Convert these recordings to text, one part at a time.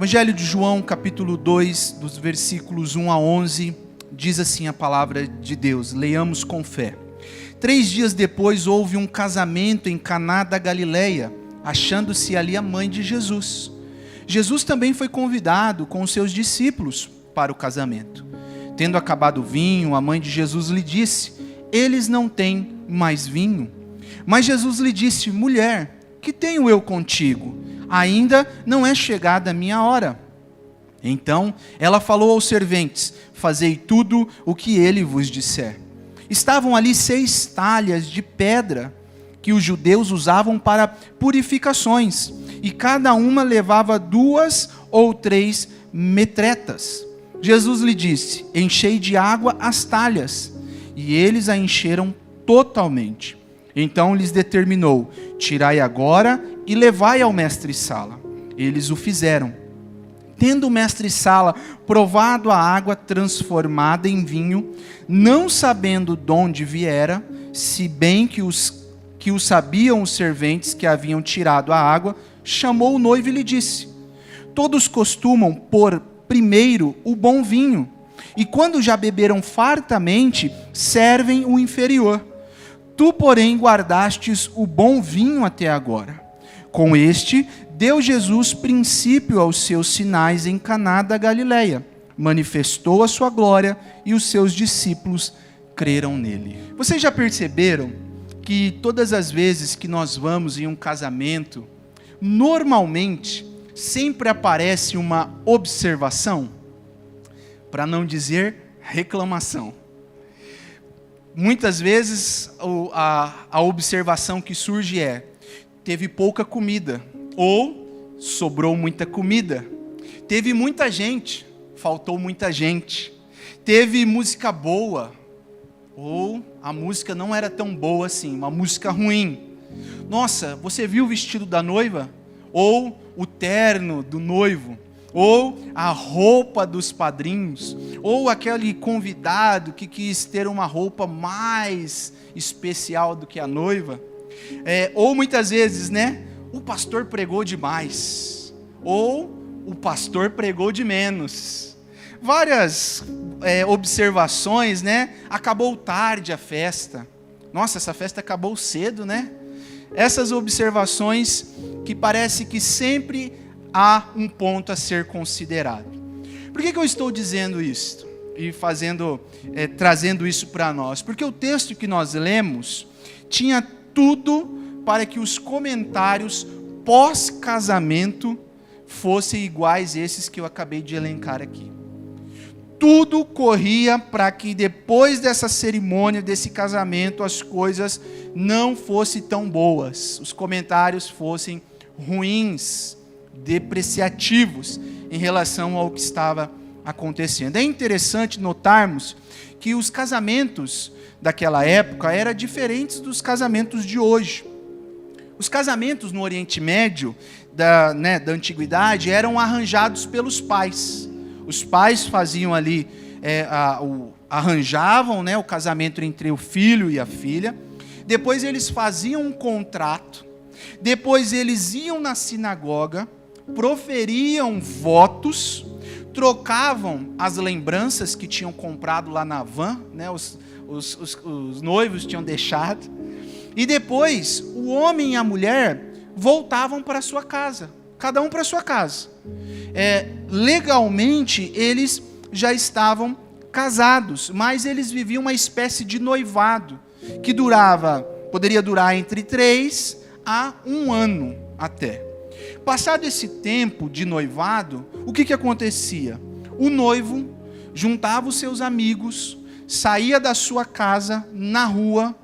Evangelho de João, capítulo 2, dos versículos 1 a 11, diz assim a palavra de Deus. Leiamos com fé. 3 dias depois houve um casamento em Caná da Galileia, achando-se ali a mãe de Jesus. Jesus também foi convidado com os seus discípulos para o casamento. Tendo acabado o vinho, a mãe de Jesus lhe disse: eles não têm mais vinho. Mas Jesus lhe disse: mulher, que tenho eu contigo? Ainda não é chegada a minha hora. Então ela falou aos serventes: fazei tudo o que ele vos disser. Estavam ali 6 talhas de pedra que os judeus usavam para purificações, e cada uma levava 2 ou 3 metretas. Jesus lhe disse: enchei de água as talhas. E eles a encheram totalmente. Então lhes determinou: tirai agora e levai ao mestre-sala. Eles o fizeram. Tendo o mestre-sala provado a água transformada em vinho, não sabendo de onde viera, se bem que o sabiam os serventes que haviam tirado a água, chamou o noivo e lhe disse: todos costumam pôr primeiro o bom vinho, e quando já beberam fartamente, servem o inferior. Tu, porém, guardastes o bom vinho até agora. Com este, deu Jesus princípio aos seus sinais em Caná da Galileia. Manifestou a sua glória e os seus discípulos creram nele. Vocês já perceberam que todas as vezes que nós vamos em um casamento, normalmente, sempre aparece uma observação, para não dizer reclamação. Muitas vezes a observação que surge é: teve pouca comida, ou sobrou muita comida. Teve muita gente, faltou muita gente. Teve música boa, ou a música não era tão boa assim, uma música ruim. Nossa, você viu o vestido da noiva? Ou o terno do noivo? Ou a roupa dos padrinhos? Ou aquele convidado que quis ter uma roupa mais especial do que a noiva? Ou muitas vezes, o pastor pregou demais, ou o pastor pregou de menos. Várias observações, acabou tarde a festa. Nossa, essa festa acabou cedo, Essas observações que parece que sempre há um ponto a ser considerado. Por que eu estou dizendo isso? E trazendo isso para nós? Porque o texto que nós lemos tinha tudo para que os comentários pós-casamento fossem iguais a esses que eu acabei de elencar aqui. Tudo corria para que depois dessa cerimônia, desse casamento, as coisas não fossem tão boas. Os comentários fossem ruins, depreciativos em relação ao que estava acontecendo. É interessante notarmos que os casamentos daquela época eram diferentes dos casamentos de hoje. Os casamentos no Oriente Médio, da antiguidade, eram arranjados pelos pais. Os pais faziam ali, arranjavam o casamento entre o filho e a filha. Depois eles faziam um contrato. Depois eles iam na sinagoga, proferiam votos, trocavam as lembranças que tinham comprado lá na van, os noivos tinham deixado, e depois o homem e a mulher voltavam para sua casa, cada um para sua casa. Legalmente eles já estavam casados, mas eles viviam uma espécie de noivado, que poderia durar entre 3 a 1 ano até. Passado esse tempo de noivado, o que acontecia? O noivo juntava os seus amigos, saía da sua casa na rua,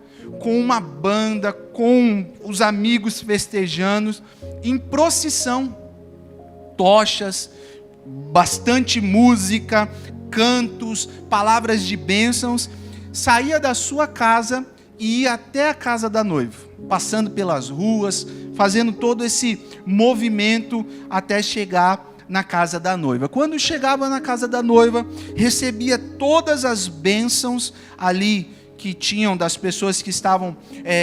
com uma banda, com os amigos festejando, em procissão, tochas, bastante música, cantos, palavras de bênçãos, saía da sua casa e ia até a casa da noiva, passando pelas ruas, fazendo todo esse movimento até chegar na casa da noiva. Quando chegava na casa da noiva, recebia todas as bênçãos ali que tinham das pessoas que estavam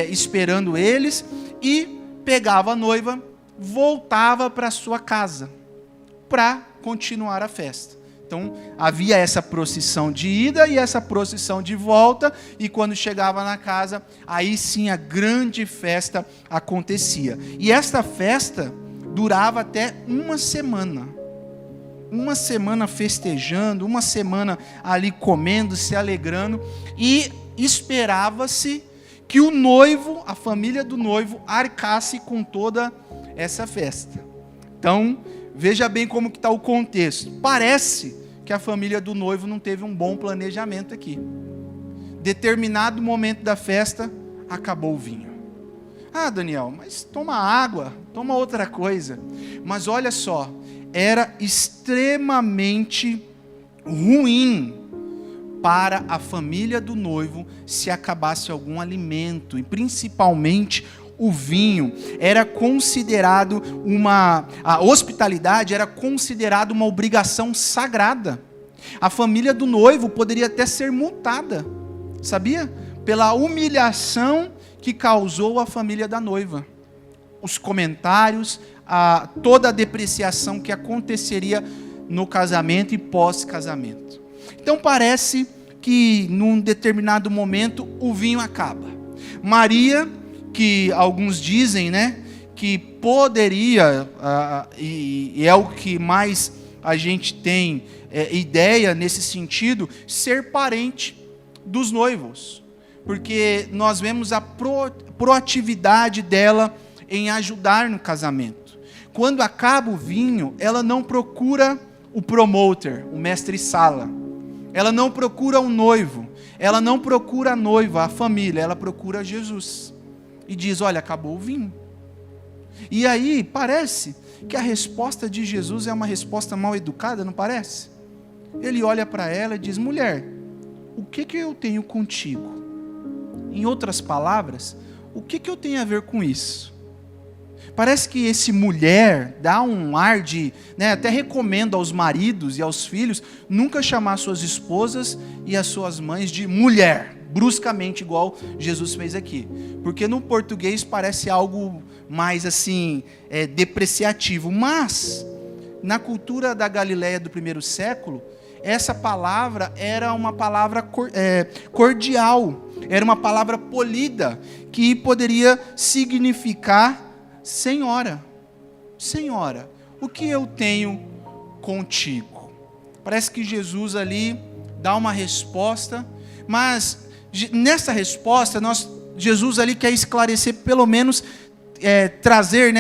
esperando eles, e pegava a noiva, voltava para sua casa, para continuar a festa. Então, havia essa procissão de ida e essa procissão de volta, e quando chegava na casa, aí sim a grande festa acontecia. E esta festa durava até uma semana. Uma semana festejando, uma semana ali comendo, se alegrando, e esperava-se que o noivo, a família do noivo, arcasse com toda essa festa. Então, veja bem como que está o contexto. Parece que a família do noivo não teve um bom planejamento aqui. Determinado momento da festa, acabou o vinho. Ah, Daniel, mas toma água, toma outra coisa. Mas olha só, era extremamente ruim para a família do noivo se acabasse algum alimento, e principalmente o vinho. Era considerado a hospitalidade era considerada uma obrigação sagrada. A família do noivo poderia até ser multada, sabia? Pela humilhação que causou a família da noiva. Os comentários, toda a depreciação que aconteceria no casamento e pós-casamento. Então parece que num determinado momento o vinho acaba. Maria, que alguns dizem, né, que poderia, e é o que mais a gente tem ideia nesse sentido, ser parente dos noivos, porque nós vemos a proatividade dela em ajudar no casamento. Quando acaba o vinho, ela não procura o promoter, o mestre-sala, ela não procura o noivo, ela não procura a noiva, a família, ela procura Jesus. E diz, olha, acabou o vinho. E aí, parece que a resposta de Jesus é uma resposta mal educada, não parece? Ele olha para ela e diz, mulher, o que eu tenho contigo? Em outras palavras, o que eu tenho a ver com isso? Parece que esse mulher dá um ar de, né, até recomendo aos maridos e aos filhos, nunca chamar suas esposas e as suas mães de mulher, bruscamente, igual Jesus fez aqui. Porque no português parece algo mais assim, depreciativo. Mas, na cultura da Galileia do primeiro século, essa palavra era uma palavra cordial, era uma palavra polida, que poderia significar senhora. Senhora, o que eu tenho contigo? Parece que Jesus ali dá uma resposta, mas nessa resposta, Jesus ali quer esclarecer, pelo menos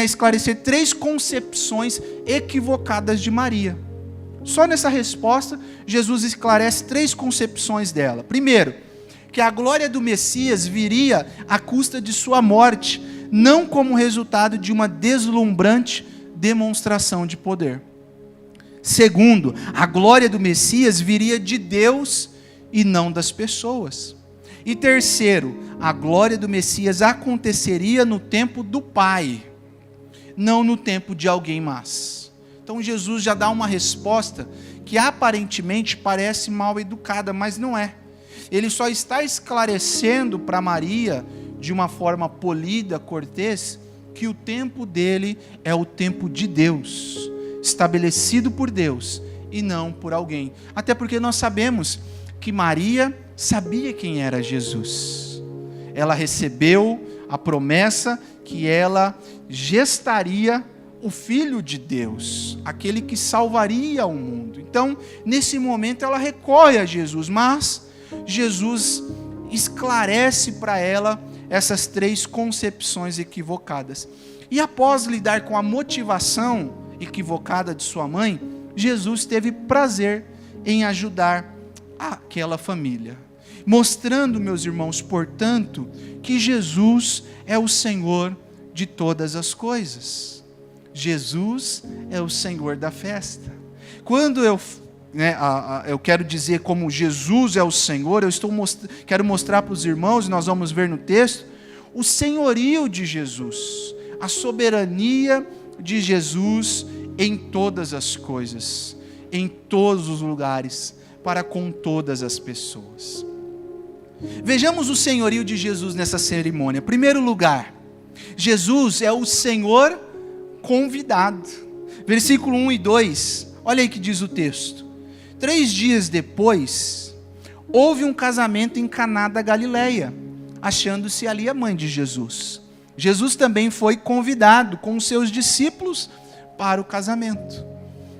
esclarecer 3 concepções equivocadas de Maria. Só nessa resposta, Jesus esclarece 3 concepções dela. Primeiro, que a glória do Messias viria à custa de sua morte, não como resultado de uma deslumbrante demonstração de poder. Segundo, a glória do Messias viria de Deus e não das pessoas. E terceiro, a glória do Messias aconteceria no tempo do Pai, não no tempo de alguém mais. Então Jesus já dá uma resposta que aparentemente parece mal educada, mas não é. Ele só está esclarecendo para Maria, de uma forma polida, cortês, que o tempo dele é o tempo de Deus, estabelecido por Deus e não por alguém. Até porque nós sabemos que Maria sabia quem era Jesus. Ela recebeu a promessa que ela gestaria o Filho de Deus, aquele que salvaria o mundo. Então, nesse momento ela recorre a Jesus, mas Jesus esclarece para ela essas 3 concepções equivocadas. E após lidar com a motivação equivocada de sua mãe, Jesus teve prazer em ajudar aquela família, mostrando, meus irmãos, portanto, que Jesus é o Senhor de todas as coisas. Jesus é o Senhor da festa. Quando eu quero dizer como Jesus é o Senhor, quero mostrar para os irmãos, e nós vamos ver no texto, o senhorio de Jesus, a soberania de Jesus em todas as coisas, em todos os lugares, para com todas as pessoas. Vejamos o senhorio de Jesus nessa cerimônia. Em primeiro lugar, Jesus é o Senhor convidado. Versículo 1 e 2, olha aí que diz o texto. 3 dias depois, houve um casamento em Caná da Galileia, achando-se ali a mãe de Jesus. Jesus também foi convidado com os seus discípulos para o casamento.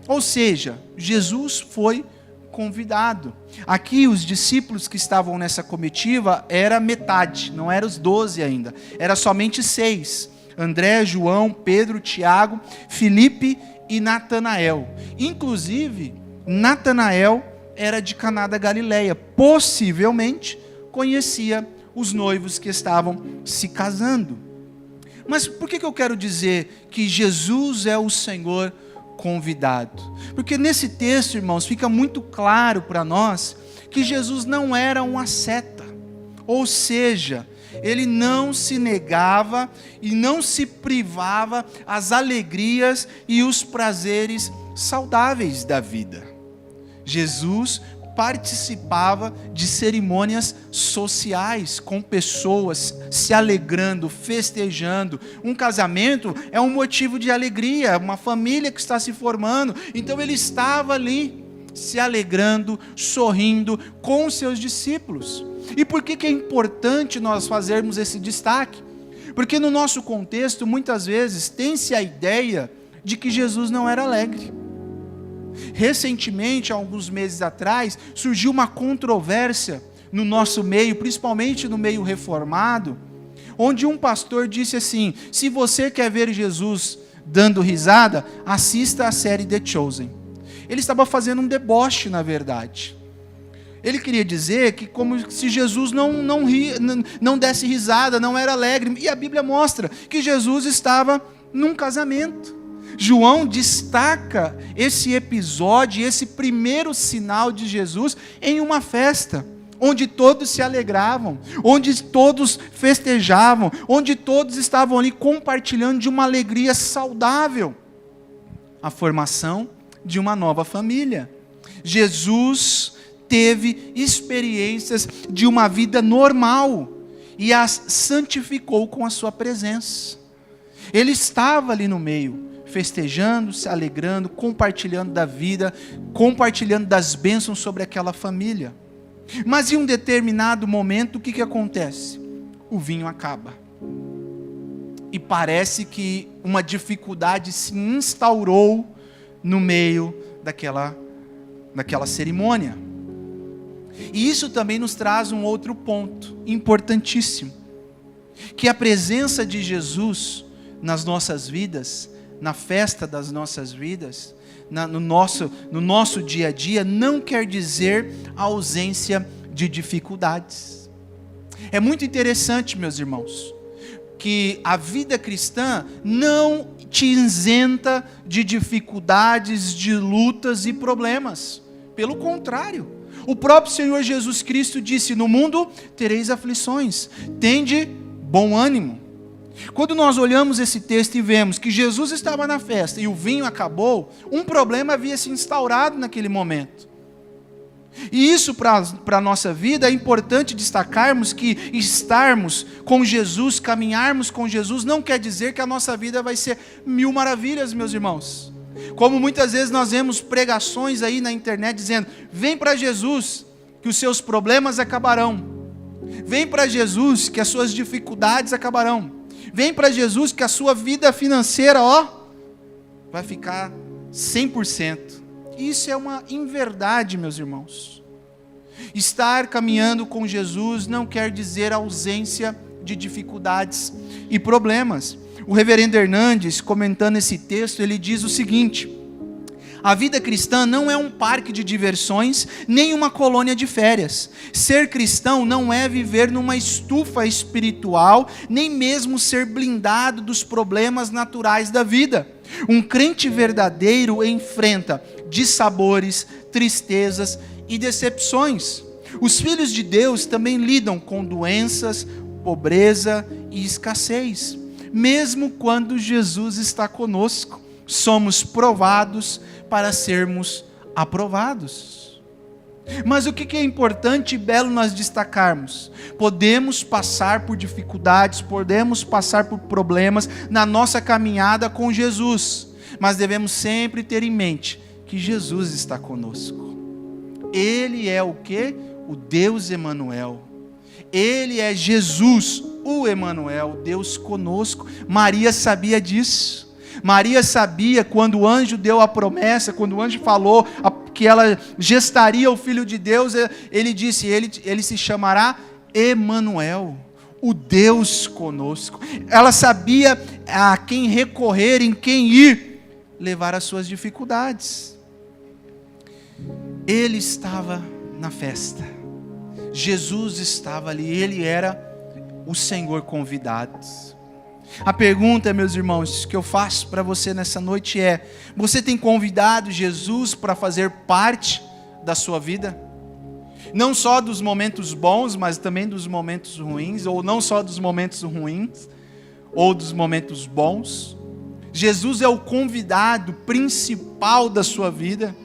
Ou seja, Jesus foi convidado. Aqui os discípulos que estavam nessa comitiva era metade, não eram os 12 ainda, era somente 6. André, João, Pedro, Tiago, Filipe e Natanael. Inclusive, Natanael era de Caná da Galileia, possivelmente conhecia os noivos que estavam se casando. Mas por que eu quero dizer que Jesus é o Senhor convidado? Porque nesse texto, irmãos, fica muito claro para nós que Jesus não era um asceta, ou seja, ele não se negava e não se privava as alegrias e os prazeres saudáveis da vida. Jesus participava de cerimônias sociais, com pessoas se alegrando, festejando. Um casamento é um motivo de alegria, uma família que está se formando. Então ele estava ali, se alegrando, sorrindo com os seus discípulos. E por que é importante nós fazermos esse destaque? Porque no nosso contexto, muitas vezes, tem-se a ideia de que Jesus não era alegre. Recentemente, há alguns meses atrás, surgiu uma controvérsia no nosso meio, principalmente no meio reformado, onde um pastor disse assim: se você quer ver Jesus dando risada, assista a série The Chosen. Ele estava fazendo um deboche, na verdade. Ele queria dizer que como se Jesus não desse risada, não era alegre. E a Bíblia mostra que Jesus estava num casamento. João destaca esse episódio, esse primeiro sinal de Jesus em uma festa, onde todos se alegravam, onde todos festejavam, onde todos estavam ali compartilhando de uma alegria saudável. A formação de uma nova família. Jesus teve experiências de uma vida normal e as santificou com a sua presença. Ele estava ali no meio, festejando, se alegrando, compartilhando da vida, compartilhando das bênçãos sobre aquela família. Mas em um determinado momento, o que acontece? O vinho acaba. E parece que uma dificuldade se instaurou no meio daquela cerimônia. E isso também nos traz um outro ponto importantíssimo, que a presença de Jesus nas nossas vidas, na festa das nossas vidas, no nosso dia a dia, não quer dizer a ausência de dificuldades. É muito interessante, meus irmãos, que a vida cristã não te isenta de dificuldades, de lutas e problemas. Pelo contrário, o próprio Senhor Jesus Cristo disse: no mundo tereis aflições, tende bom ânimo. Quando nós olhamos esse texto e vemos que Jesus estava na festa e o vinho acabou, um problema havia se instaurado naquele momento. E isso para a nossa vida é importante destacarmos que estarmos com Jesus, caminharmos com Jesus, não quer dizer que a nossa vida vai ser mil maravilhas, meus irmãos. Como muitas vezes nós vemos pregações aí na internet dizendo: vem para Jesus que os seus problemas acabarão. Vem para Jesus que as suas dificuldades acabarão. Vem para Jesus que a sua vida financeira, vai ficar 100%. Isso é uma inverdade, meus irmãos. Estar caminhando com Jesus não quer dizer ausência de dificuldades e problemas. O reverendo Hernandes, comentando esse texto, ele diz o seguinte: a vida cristã não é um parque de diversões, nem uma colônia de férias. Ser cristão não é viver numa estufa espiritual, nem mesmo ser blindado dos problemas naturais da vida. Um crente verdadeiro enfrenta dissabores, tristezas e decepções. Os filhos de Deus também lidam com doenças, pobreza e escassez. Mesmo quando Jesus está conosco, somos provados para sermos aprovados. Mas o que é importante e belo nós destacarmos? Podemos passar por dificuldades, podemos passar por problemas na nossa caminhada com Jesus, mas devemos sempre ter em mente que Jesus está conosco. Ele é o quê? O Deus Emanuel. Ele é Jesus, o Emanuel, Deus conosco. Maria sabia disso. Maria sabia quando o anjo deu a promessa, quando o anjo falou que ela gestaria o Filho de Deus, ele disse, ele se chamará Emanuel, o Deus conosco. Ela sabia a quem recorrer, em quem ir, levar as suas dificuldades. Ele estava na festa. Jesus estava ali, ele era o Senhor convidado. A pergunta, meus irmãos, que eu faço para você nessa noite é: você tem convidado Jesus para fazer parte da sua vida? Não só dos momentos bons, mas também dos momentos ruins, ou não só dos momentos ruins, ou dos momentos bons. Jesus é o convidado principal da sua vida.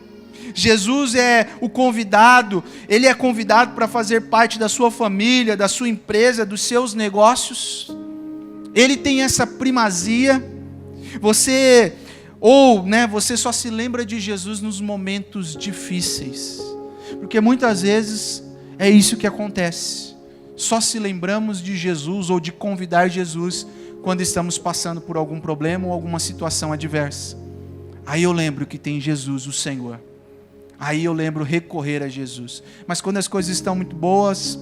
Jesus é o convidado, ele é convidado para fazer parte da sua família, da sua empresa, dos seus negócios. Ele tem essa primazia. Você só se lembra de Jesus nos momentos difíceis, porque muitas vezes é isso que acontece. Só se lembramos de Jesus ou de convidar Jesus quando estamos passando por algum problema ou alguma situação adversa. Aí eu lembro que tem Jesus, o Senhor. Aí eu lembro recorrer a Jesus. Mas quando as coisas estão muito boas,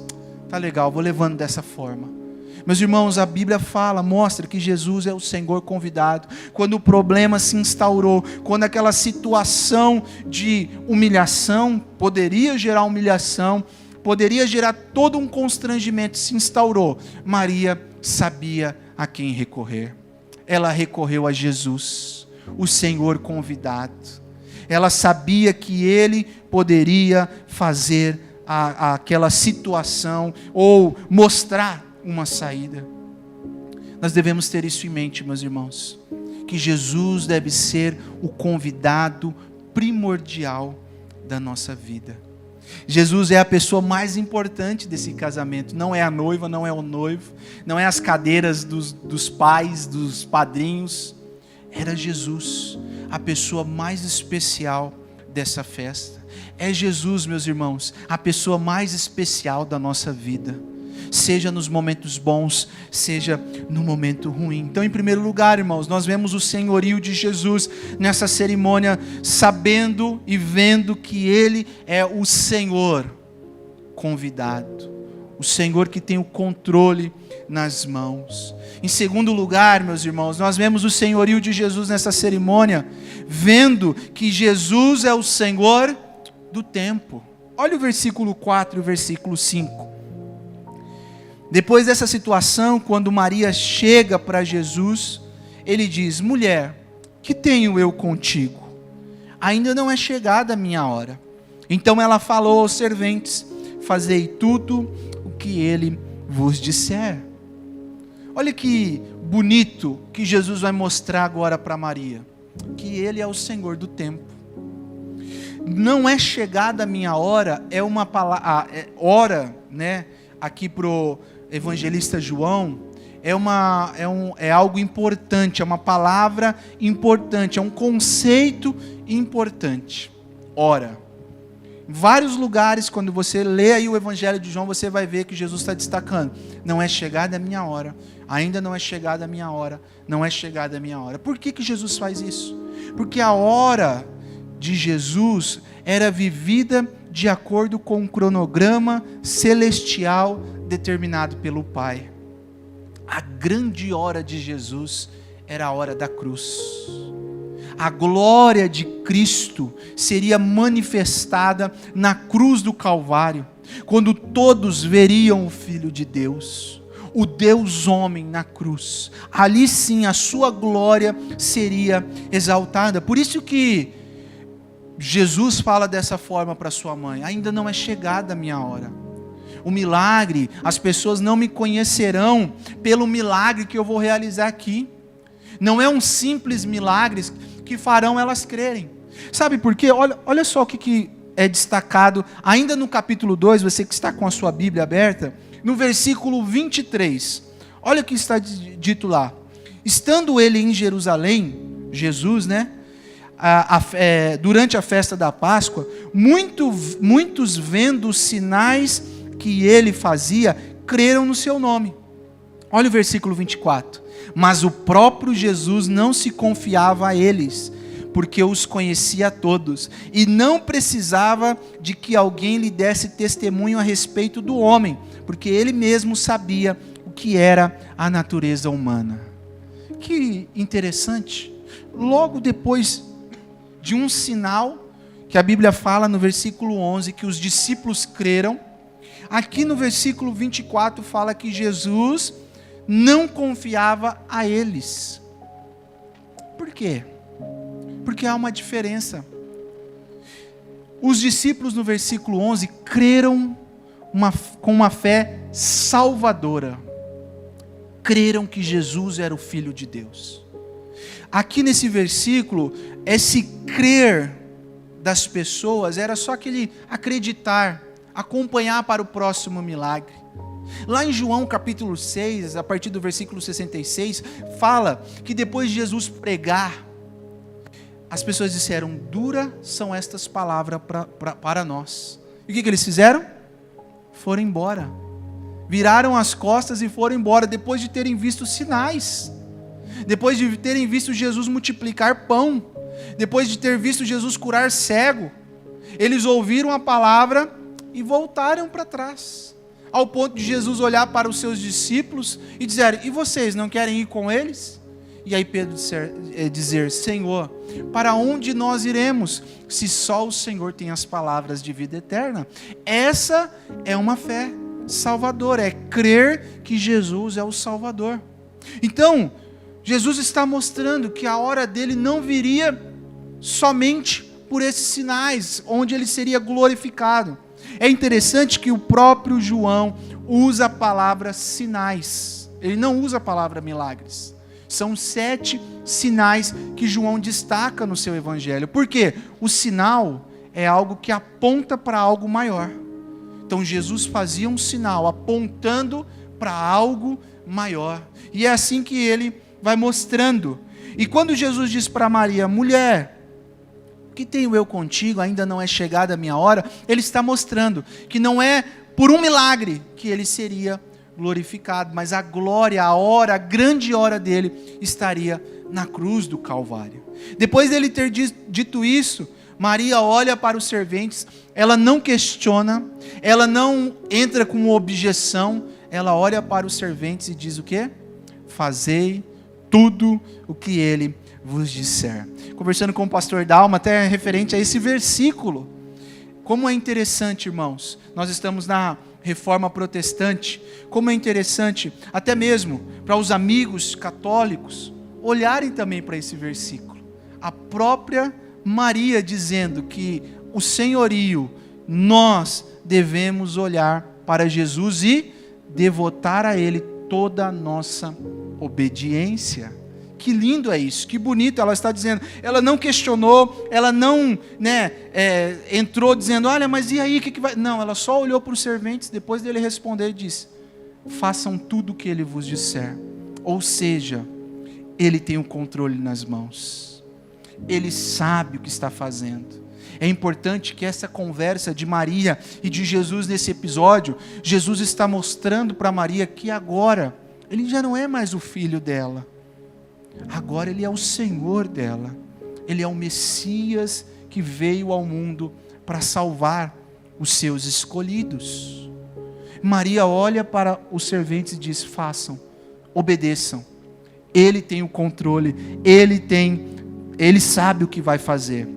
tá legal, vou levando dessa forma. Meus irmãos, a Bíblia mostra que Jesus é o Senhor convidado. Quando o problema se instaurou, quando aquela situação de humilhação, poderia gerar humilhação, poderia gerar todo um constrangimento, se instaurou, Maria sabia a quem recorrer. Ela recorreu a Jesus, o Senhor convidado. Ela sabia que Ele poderia fazer aquela situação ou mostrar uma saída. Nós devemos ter isso em mente, meus irmãos, que Jesus deve ser o convidado primordial da nossa vida. Jesus é a pessoa mais importante desse casamento. Não é a noiva, não é o noivo, não é as cadeiras dos pais, dos padrinhos. Era Jesus, a pessoa mais especial dessa festa. É Jesus, meus irmãos, a pessoa mais especial da nossa vida. Seja nos momentos bons, seja no momento ruim. Então, em primeiro lugar, irmãos, nós vemos o senhorio de Jesus nessa cerimônia, sabendo e vendo que Ele é o Senhor convidado, o Senhor que tem o controle nas mãos. Em segundo lugar, meus irmãos, nós vemos o senhorio de Jesus nessa cerimônia, vendo que Jesus é o Senhor do tempo. Olha o versículo 4 e o versículo 5. Depois dessa situação, quando Maria chega para Jesus, ele diz: mulher, que tenho eu contigo? Ainda não é chegada a minha hora. Então ela falou aos serventes: fazei tudo o que ele vos disser. Olha que bonito que Jesus vai mostrar agora para Maria, que Ele é o Senhor do tempo. Não é chegada a minha hora, é uma palavra, hora, né? Aqui pro evangelista João, é algo importante, é uma palavra importante, é um conceito importante. Hora. Em vários lugares, quando você lê aí o Evangelho de João, você vai ver que Jesus está destacando: não é chegada a minha hora, ainda não é chegada a minha hora, não é chegada a minha hora. Por que Jesus faz isso? Porque a hora de Jesus era vivida de acordo com um cronograma celestial determinado pelo Pai. A grande hora de Jesus era a hora da cruz. A glória de Cristo seria manifestada na cruz do Calvário, quando todos veriam o Filho de Deus, o Deus homem na cruz. Ali sim a sua glória seria exaltada. Por isso que Jesus fala dessa forma para sua mãe: ainda não é chegada a minha hora. O milagre, as pessoas não me conhecerão pelo milagre que eu vou realizar aqui. Não é um simples milagre que farão elas crerem. Sabe por quê? Olha só o que é destacado ainda no capítulo 2, você que está com a sua Bíblia aberta, no versículo 23. Olha o que está dito lá: estando ele em Jerusalém, Jesus, né? durante a festa da Páscoa, muitos vendo os sinais que ele fazia, creram no seu nome. Olha o versículo 24. Mas o próprio Jesus não se confiava a eles, porque os conhecia a todos, e não precisava de que alguém lhe desse testemunho a respeito do homem, porque ele mesmo sabia o que era a natureza humana. Que interessante. Logo depois de um sinal, que a Bíblia fala no versículo 11, que os discípulos creram, aqui no versículo 24 fala que Jesus não confiava a eles. Por quê? Porque há uma diferença. Os discípulos no versículo 11 creram com uma fé salvadora. Creram que Jesus era o Filho de Deus. Aqui nesse versículo, esse crer das pessoas era só aquele acreditar, acompanhar para o próximo milagre. Lá em João capítulo 6, a partir do versículo 66, fala que depois de Jesus pregar, as pessoas disseram: duras são estas palavras para nós. E o que eles fizeram? Foram embora. Viraram as costas e foram embora, depois de terem visto sinais. Depois de terem visto Jesus multiplicar pão. Depois de ter visto Jesus curar cego. Eles ouviram a palavra e voltaram para trás. Ao ponto de Jesus olhar para os seus discípulos e dizer: e vocês não querem ir com eles? E aí Pedro dizer: Senhor, para onde nós iremos, se só o Senhor tem as palavras de vida eterna? Essa é uma fé salvadora, é crer que Jesus é o Salvador. Então, Jesus está mostrando que a hora dele não viria somente por esses sinais, onde ele seria glorificado. É interessante que o próprio João usa a palavra sinais, ele não usa a palavra milagres. São 7 sinais que João destaca no seu evangelho. Por quê? O sinal é algo que aponta para algo maior. Então Jesus fazia um sinal apontando para algo maior. E é assim que ele vai mostrando. E quando Jesus diz para Maria: mulher, o que tenho eu contigo? Ainda não é chegada a minha hora. Ele está mostrando que não é por um milagre que ele seria glorificado, mas a glória, a hora, a grande hora dele estaria na cruz do Calvário. Depois dele ter dito isso, Maria olha para os serventes, ela não questiona, ela não entra com objeção, ela olha para os serventes e diz o quê? Fazei tudo o que ele vos disser. Conversando com o pastor Dalma, até referente a esse versículo. Como é interessante, irmãos, nós estamos na Reforma Protestante, como é interessante, até mesmo para os amigos católicos, olharem também para esse versículo. A própria Maria dizendo que o senhorio, nós devemos olhar para Jesus e devotar a Ele toda a nossa obediência. Que lindo é isso, que bonito. Ela está dizendo, ela não questionou, ela não entrou dizendo: olha, mas e aí, o que vai... Não, ela só olhou para os serventes, depois dele responder, e disse: façam tudo o que ele vos disser. Ou seja, ele tem o controle nas mãos, ele sabe o que está fazendo. É importante que essa conversa de Maria e de Jesus nesse episódio, Jesus está mostrando para Maria que agora ele já não é mais o filho dela. Agora ele é o Senhor dela. Ele é o Messias que veio ao mundo para salvar os seus escolhidos. Maria olha para os serventes e diz: façam, obedeçam. Ele tem o controle, ele sabe o que vai fazer.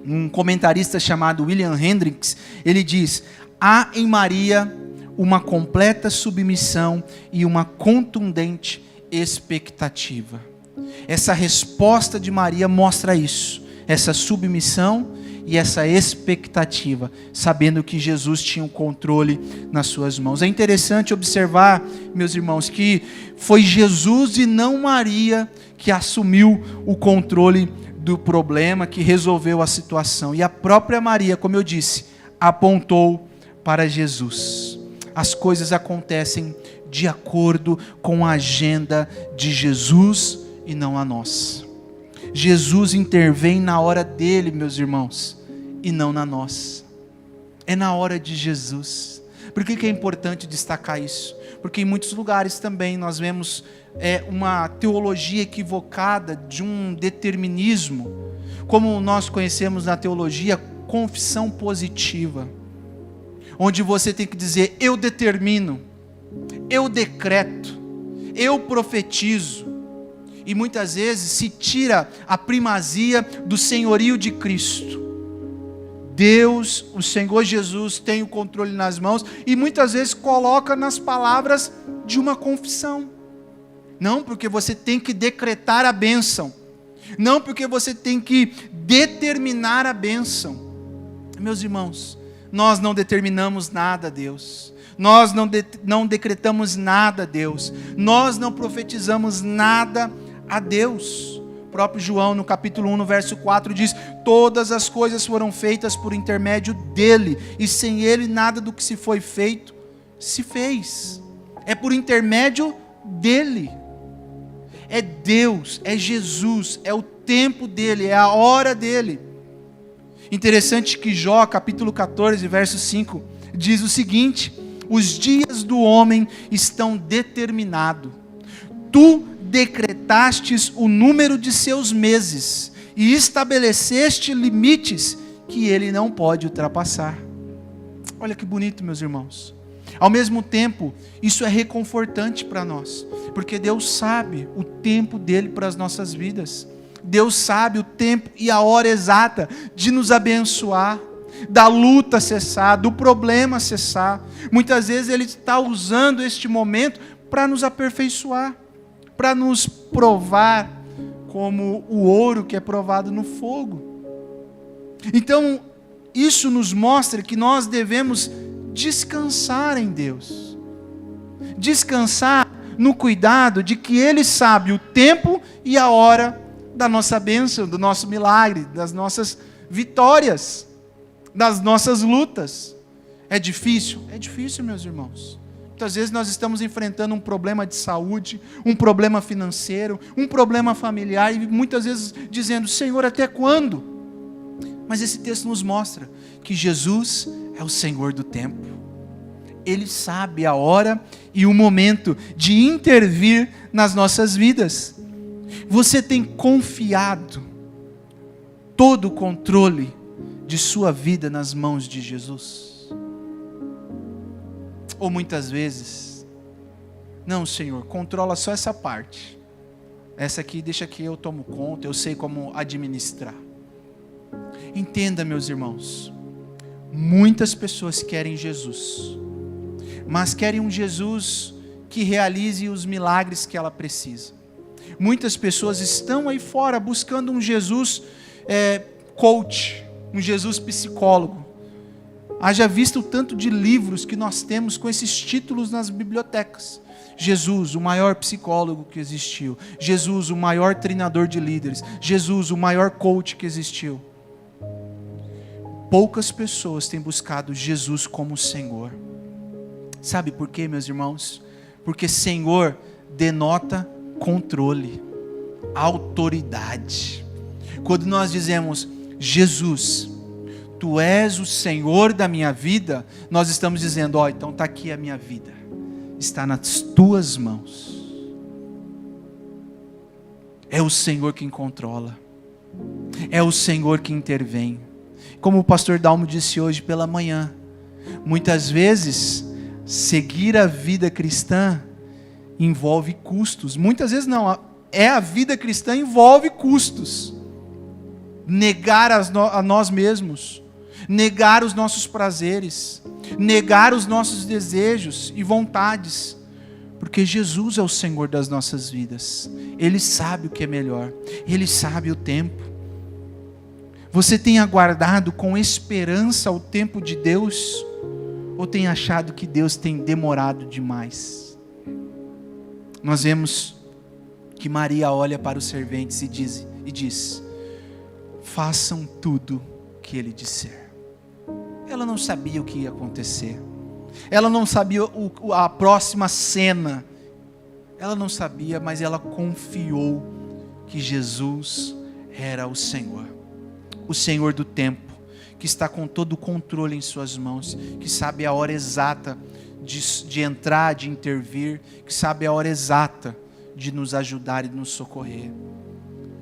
Um comentarista chamado William Hendricks, ele diz: há em Maria uma completa submissão e uma contundente expectativa. Essa resposta de Maria mostra isso, essa submissão e essa expectativa, sabendo que Jesus tinha o controle nas suas mãos. É interessante observar, meus irmãos, que foi Jesus e não Maria que assumiu o controle do problema, que resolveu a situação. E a própria Maria, como eu disse, apontou para Jesus. As coisas acontecem de acordo com a agenda de Jesus e não a nossa. Jesus intervém na hora dele, meus irmãos, e não na nossa. É na hora de Jesus. Por que é importante destacar isso? Porque em muitos lugares também nós vemos uma teologia equivocada de um determinismo, como nós conhecemos na teologia, confissão positiva, onde você tem que dizer: eu determino, eu decreto, eu profetizo. E muitas vezes se tira a primazia do senhorio de Cristo. Deus, o Senhor Jesus, tem o controle nas mãos e muitas vezes coloca nas palavras de uma confissão. Não, porque você tem que decretar a bênção. Não, porque você tem que determinar a bênção. Meus irmãos, nós não determinamos nada a Deus. Nós não decretamos nada a Deus. Nós não profetizamos nada a Deus. O próprio João, no capítulo 1, no verso 4, diz: todas as coisas foram feitas por intermédio dele, e sem ele nada do que se foi feito se fez. É por intermédio dele. É Deus, é Jesus, é o tempo dele, é a hora dele. Interessante que Jó, capítulo 14, verso 5, diz o seguinte: os dias do homem estão determinados. Tu decretastes o número de seus meses e estabeleceste limites que ele não pode ultrapassar. Olha que bonito, meus irmãos. Ao mesmo tempo, isso é reconfortante para nós, porque Deus sabe o tempo dele para as nossas vidas. Deus sabe o tempo e a hora exata de nos abençoar, da luta cessar, do problema cessar. Muitas vezes ele está usando este momento para nos aperfeiçoar, para nos provar como o ouro que é provado no fogo. Então, isso nos mostra que nós devemos descansar em Deus. Descansar no cuidado de que Ele sabe o tempo e a hora da nossa bênção, do nosso milagre, das nossas vitórias, das nossas lutas. É difícil? É difícil, meus irmãos. Muitas vezes nós estamos enfrentando um problema de saúde, um problema financeiro, um problema familiar, e muitas vezes dizendo: Senhor, até quando? Mas esse texto nos mostra que Jesus é o Senhor do tempo. Ele sabe a hora e o momento de intervir nas nossas vidas. Você tem confiado todo o controle de sua vida nas mãos de Jesus? Ou muitas vezes: não, Senhor, controla só essa parte. Essa aqui deixa que eu tomo conta, eu sei como administrar. Entenda, meus irmãos, muitas pessoas querem Jesus, mas querem um Jesus que realize os milagres que ela precisa. Muitas pessoas estão aí fora buscando um Jesus coach, um Jesus psicólogo. Haja visto o tanto de livros que nós temos com esses títulos nas bibliotecas. Jesus, o maior psicólogo que existiu. Jesus, o maior treinador de líderes. Jesus, o maior coach que existiu. Poucas pessoas têm buscado Jesus como Senhor. Sabe por quê, meus irmãos? Porque Senhor denota controle, autoridade. Quando nós dizemos: Jesus, Tu és o Senhor da minha vida, nós estamos dizendo: ó, então está aqui a minha vida, está nas Tuas mãos. É o Senhor quem controla, é o Senhor que intervém. Como o pastor Dalmo disse hoje pela manhã, muitas vezes seguir a vida cristã envolve custos. Muitas vezes não, a vida cristã envolve custos. Negar a nós mesmos, negar os nossos prazeres, negar os nossos desejos e vontades, porque Jesus é o Senhor das nossas vidas. Ele sabe o que é melhor, Ele sabe o tempo. Você tem aguardado com esperança o tempo de Deus, ou tem achado que Deus tem demorado demais? Nós vemos que Maria olha para os serventes e diz: façam tudo o que Ele disser. Ela não sabia o que ia acontecer. Ela não sabia a próxima cena. Ela não sabia, mas ela confiou que Jesus era o Senhor do tempo, que está com todo o controle em suas mãos, que sabe a hora exata de entrar, de intervir, que sabe a hora exata de nos ajudar e nos socorrer.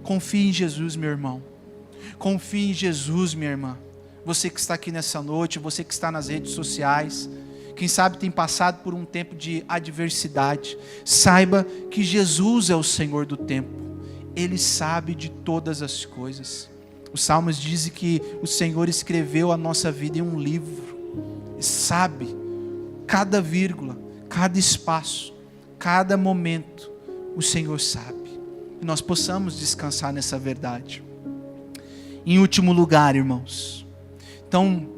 Confie em Jesus, meu irmão. Confie em Jesus, minha irmã. Você que está aqui nessa noite, você que está nas redes sociais, quem sabe tem passado por um tempo de adversidade, saiba que Jesus é o Senhor do tempo. Ele sabe de todas as coisas. Os Salmos dizem que o Senhor escreveu a nossa vida em um livro. Sabe cada vírgula, cada espaço, cada momento. O Senhor sabe. E nós possamos descansar nessa verdade. Em último lugar, irmãos. Então,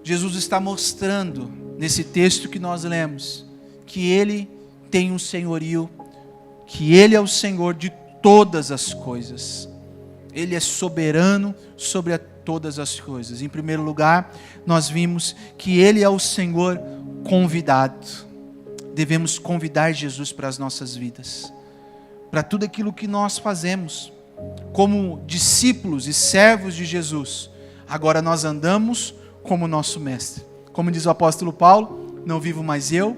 Jesus está mostrando nesse texto que nós lemos que Ele tem um senhorio, que Ele é o Senhor de todas as coisas. Ele é soberano sobre todas as coisas. Em primeiro lugar, nós vimos que Ele é o Senhor convidado. Devemos convidar Jesus para as nossas vidas, para tudo aquilo que nós fazemos, como discípulos e servos de Jesus. Agora nós andamos como nosso Mestre. Como diz o apóstolo Paulo, não vivo mais eu,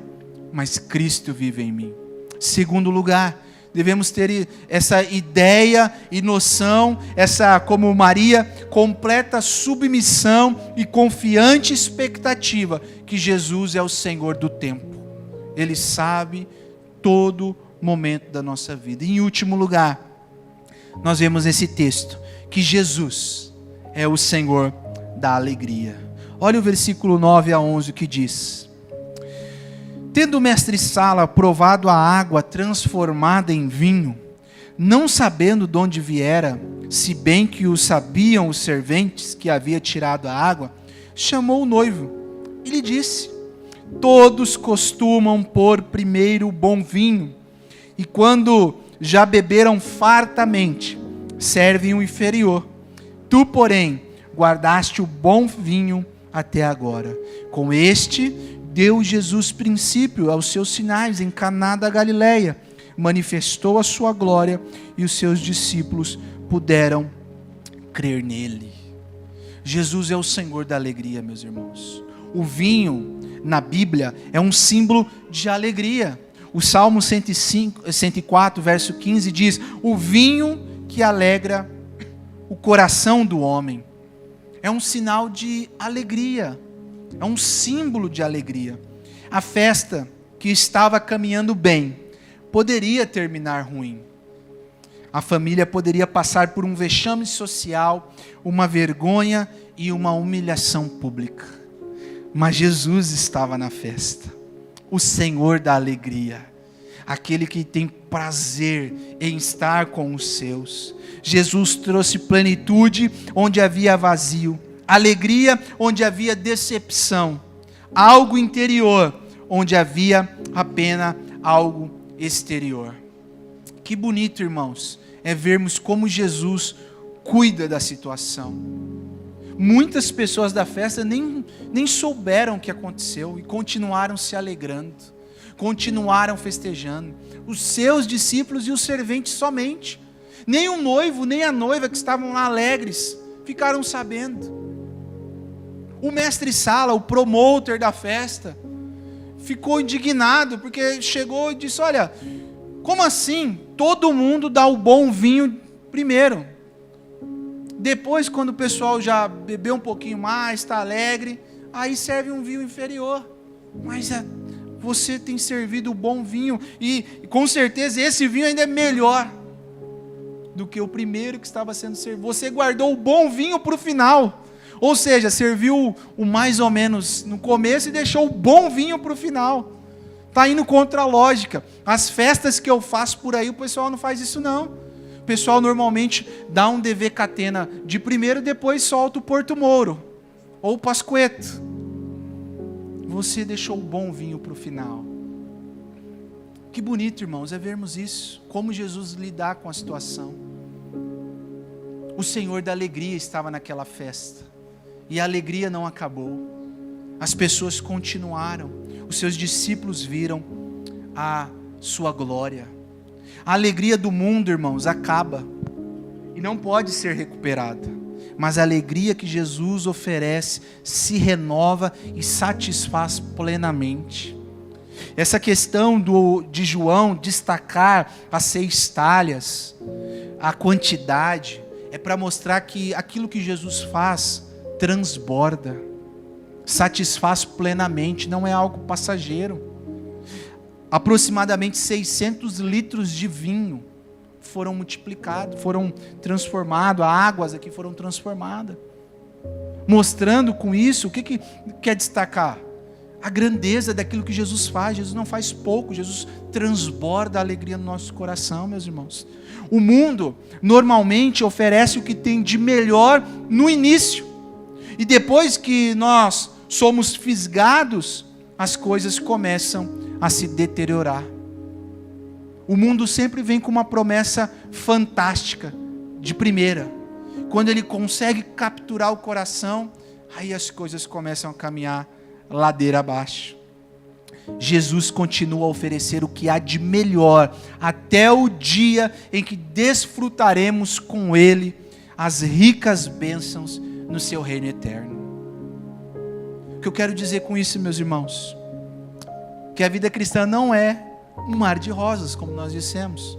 mas Cristo vive em mim. Segundo lugar, devemos ter essa ideia e noção, como Maria, completa submissão e confiante expectativa que Jesus é o Senhor do tempo. Ele sabe todo momento da nossa vida. E em último lugar, nós vemos nesse texto que Jesus é o Senhor da alegria. Olha o versículo 9 a 11 que diz: Tendo o mestre-sala provado a água transformada em vinho, não sabendo de onde viera, se bem que o sabiam os serventes que havia tirado a água, chamou o noivo e lhe disse: Todos costumam pôr primeiro o bom vinho, e quando já beberam fartamente, servem o inferior. Tu, porém, guardaste o bom vinho até agora. Com este deu Jesus princípio aos seus sinais em Caná da Galileia, manifestou a sua glória e os seus discípulos puderam crer nele. Jesus é o Senhor da alegria, meus irmãos. O vinho, na Bíblia, é um símbolo de alegria. O Salmo 104, verso 15 diz: o vinho que alegra o coração do homem. É um sinal de alegria. É um símbolo de alegria. A festa que estava caminhando bem poderia terminar ruim. A família poderia passar por um vexame social, uma vergonha e uma humilhação pública. Mas Jesus estava na festa. O Senhor da alegria. Aquele que tem prazer em estar com os seus. Jesus trouxe plenitude onde havia vazio. Alegria onde havia decepção, algo interior onde havia apenas algo exterior. Que bonito, irmãos, é vermos como Jesus cuida da situação. Muitas pessoas da festa nem souberam o que aconteceu e continuaram se alegrando, continuaram festejando. Os seus discípulos e os serventes somente. Nem o noivo, nem a noiva que estavam lá alegres ficaram sabendo. O mestre-sala, o promotor da festa, ficou indignado, porque chegou e disse: olha, como assim? Todo mundo dá o bom vinho primeiro. Depois, quando o pessoal já bebeu um pouquinho mais, está alegre, aí serve um vinho inferior. Mas você tem servido o bom vinho, e com certeza esse vinho ainda é melhor do que o primeiro que estava sendo servido. Você guardou o bom vinho para o final. Ou seja, serviu o mais ou menos no começo e deixou o bom vinho para o final. Está indo contra a lógica. As festas que eu faço por aí, o pessoal não faz isso não. O pessoal normalmente dá um DV Catena de primeiro e depois solta o Porto Moro. Ou o Pasqueto. Você deixou o bom vinho para o final. Que bonito, irmãos, é vermos isso. Como Jesus lidar com a situação. O Senhor da alegria estava naquela festa. E a alegria não acabou. As pessoas continuaram. Os seus discípulos viram a sua glória. A alegria do mundo, irmãos, acaba. E não pode ser recuperada. Mas a alegria que Jesus oferece se renova e satisfaz plenamente. Essa questão de João destacar as 6 talhas, a quantidade, é para mostrar que aquilo que Jesus faz transborda, satisfaz plenamente, não é algo passageiro. Aproximadamente 600 litros de vinho foram multiplicados, foram transformados, as águas aqui foram transformadas. Mostrando com isso, o que quer destacar? A grandeza daquilo que Jesus faz. Jesus não faz pouco, Jesus transborda a alegria no nosso coração, meus irmãos. O mundo normalmente oferece o que tem de melhor no início. E depois que nós somos fisgados, as coisas começam a se deteriorar. O mundo sempre vem com uma promessa fantástica, de primeira. Quando ele consegue capturar o coração, aí as coisas começam a caminhar ladeira abaixo. Jesus continua a oferecer o que há de melhor, até o dia em que desfrutaremos com Ele as ricas bênçãos no seu reino eterno. O que eu quero dizer com isso, meus irmãos? Que a vida cristã não é um mar de rosas, como nós dissemos.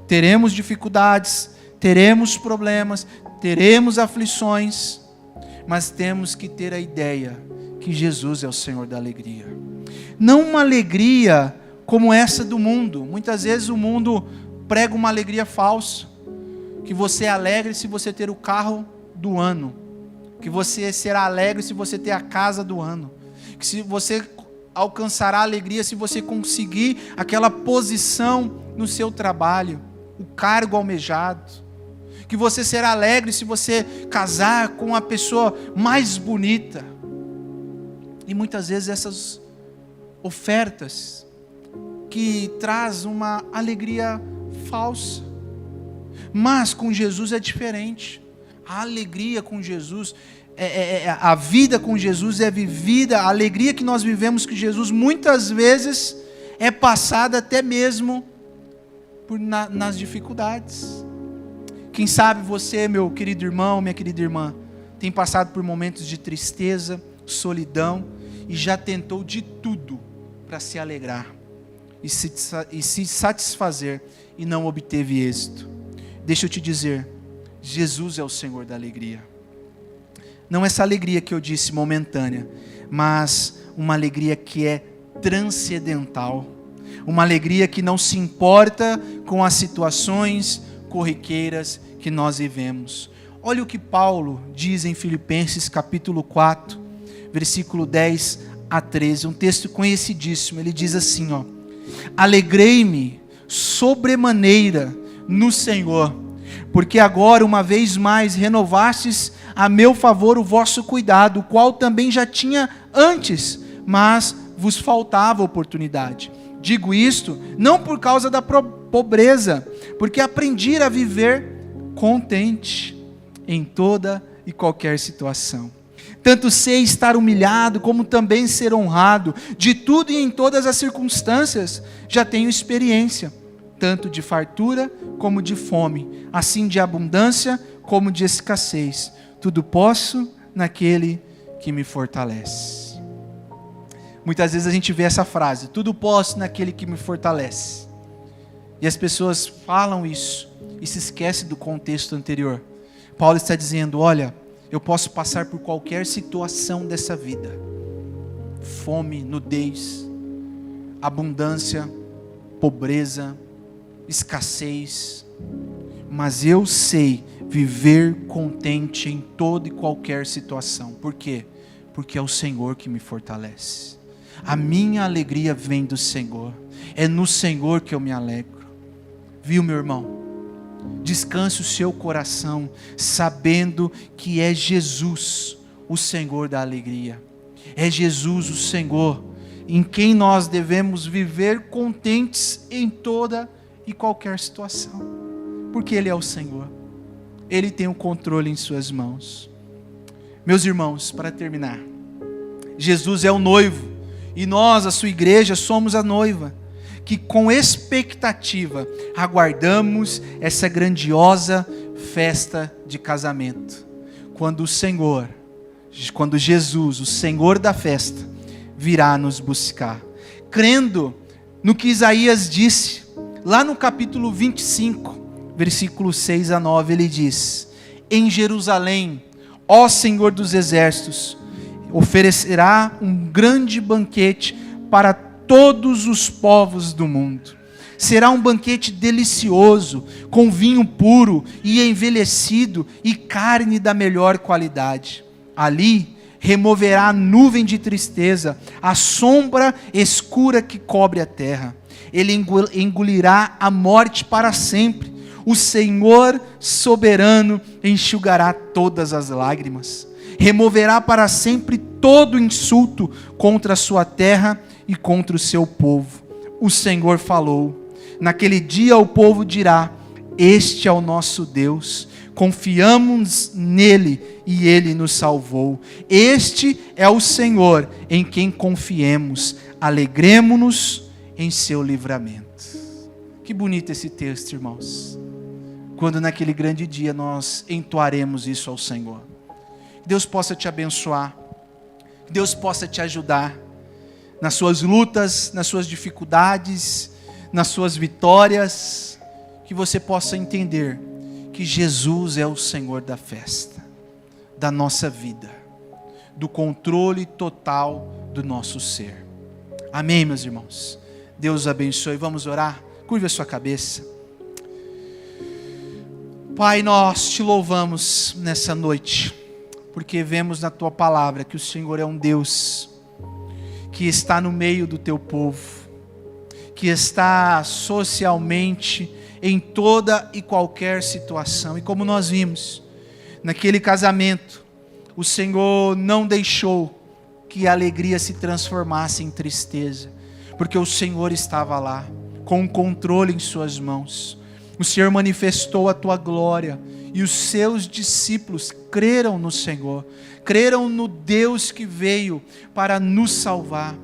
Teremos dificuldades, teremos problemas, teremos aflições, mas temos que ter a ideia que Jesus é o Senhor da alegria. Não uma alegria como essa do mundo. Muitas vezes o mundo prega uma alegria falsa, que você é alegre se você ter o carro do ano, que você será alegre se você ter a casa do ano, que se você alcançará alegria se você conseguir aquela posição no seu trabalho, o cargo almejado, que você será alegre se você casar com a pessoa mais bonita. E muitas vezes essas ofertas que traz uma alegria falsa. Mas com Jesus é diferente. A alegria com Jesus, a vida com Jesus é vivida, a alegria que nós vivemos com Jesus muitas vezes é passada até mesmo nas dificuldades. Quem sabe você, meu querido irmão, minha querida irmã, tem passado por momentos de tristeza, solidão, e já tentou de tudo para se alegrar e se satisfazer e não obteve êxito. Deixa eu te dizer, Jesus é o Senhor da alegria. Não essa alegria que eu disse momentânea, mas uma alegria que é transcendental, uma alegria que não se importa com as situações corriqueiras que nós vivemos. Olha o que Paulo diz em Filipenses capítulo 4, versículo 10 a 13, um texto conhecidíssimo. Ele diz assim, alegrei-me sobremaneira no Senhor, porque agora uma vez mais renovastes a meu favor o vosso cuidado, o qual também já tinha antes, mas vos faltava oportunidade. Digo isto não por causa da pobreza, porque aprendi a viver contente em toda e qualquer situação. Tanto sei estar humilhado, como também ser honrado. De tudo e em todas as circunstâncias, já tenho experiência, tanto de fartura como de fome, assim de abundância como de escassez. Tudo posso naquele que me fortalece. Muitas vezes a gente vê essa frase, tudo posso naquele que me fortalece. E as pessoas falam isso e se esquecem do contexto anterior. Paulo está dizendo, olha, eu posso passar por qualquer situação dessa vida. Fome, nudez, abundância, pobreza, escassez. Mas eu sei viver contente em toda e qualquer situação. Por quê? Porque é o Senhor que me fortalece. A minha alegria vem do Senhor. É no Senhor que eu me alegro. Viu, meu irmão? Descanse o seu coração, sabendo que é Jesus, o Senhor da alegria. É Jesus, o Senhor, em quem nós devemos viver contentes em toda e qualquer situação. Porque Ele é o Senhor. Ele tem o controle em suas mãos. Meus irmãos, para terminar, Jesus é o noivo, e nós, a sua igreja, somos a noiva, que com expectativa aguardamos essa grandiosa festa de casamento. Quando Jesus, o Senhor da festa, virá nos buscar. Crendo no que Isaías disse, lá no capítulo 25, versículos 6 a 9, ele diz: em Jerusalém, ó Senhor dos exércitos, oferecerá um grande banquete para todos os povos do mundo. Será um banquete delicioso, com vinho puro e envelhecido e carne da melhor qualidade. Ali removerá a nuvem de tristeza, a sombra escura que cobre a terra. Ele engolirá a morte para sempre. O Senhor soberano enxugará todas as lágrimas. Removerá para sempre todo insulto contra a sua terra e contra o seu povo. O Senhor falou. Naquele dia o povo dirá: este é o nosso Deus, confiamos nele e ele nos salvou. Este é o Senhor em quem confiemos, alegremo-nos em seu livramento. Que bonito esse texto, irmãos. Quando naquele grande dia nós entoaremos isso ao Senhor. Que Deus possa te abençoar, que Deus possa te ajudar nas suas lutas, nas suas dificuldades, nas suas vitórias, que você possa entender que Jesus é o Senhor da festa, da nossa vida, do controle total do nosso ser. Amém, meus irmãos? Deus os abençoe. Vamos orar? Curva a sua cabeça. Pai, nós te louvamos nessa noite, porque vemos na tua palavra que o Senhor é um Deus que está no meio do teu povo, que está socialmente em toda e qualquer situação. E como nós vimos, naquele casamento, o Senhor não deixou que a alegria se transformasse em tristeza, porque o Senhor estava lá, com o controle em suas mãos. O Senhor manifestou a tua glória, e os seus discípulos creram no Senhor, creram no Deus que veio para nos salvar.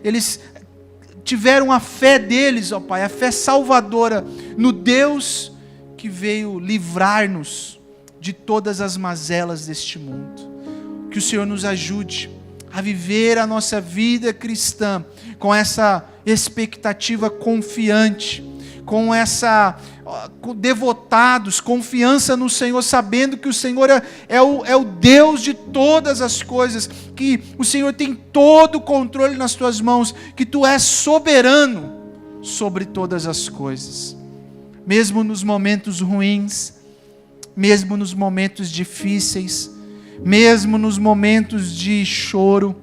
Eles tiveram a fé deles, ó Pai, a fé salvadora no Deus que veio livrar-nos de todas as mazelas deste mundo. Que o Senhor nos ajude a viver a nossa vida cristã com essa expectativa confiante, devotados, confiança no Senhor, sabendo que o Senhor é o Deus de todas as coisas, que o Senhor tem todo o controle nas tuas mãos, que tu és soberano sobre todas as coisas. Mesmo nos momentos ruins, mesmo nos momentos difíceis, mesmo nos momentos de choro,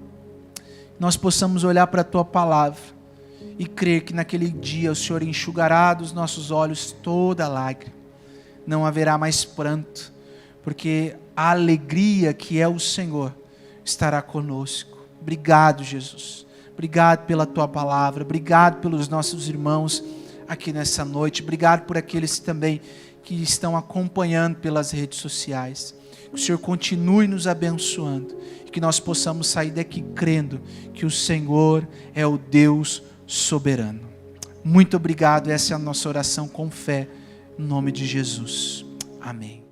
nós possamos olhar para a tua palavra e crer que naquele dia o Senhor enxugará dos nossos olhos toda lágrima. Não haverá mais pranto, porque a alegria que é o Senhor estará conosco. Obrigado, Jesus. Obrigado pela tua palavra. Obrigado pelos nossos irmãos aqui nessa noite. Obrigado por aqueles também que estão acompanhando pelas redes sociais. Que o Senhor continue nos abençoando e que nós possamos sair daqui crendo que o Senhor é o Deus soberano. Muito obrigado, essa é a nossa oração com fé, em nome de Jesus. Amém.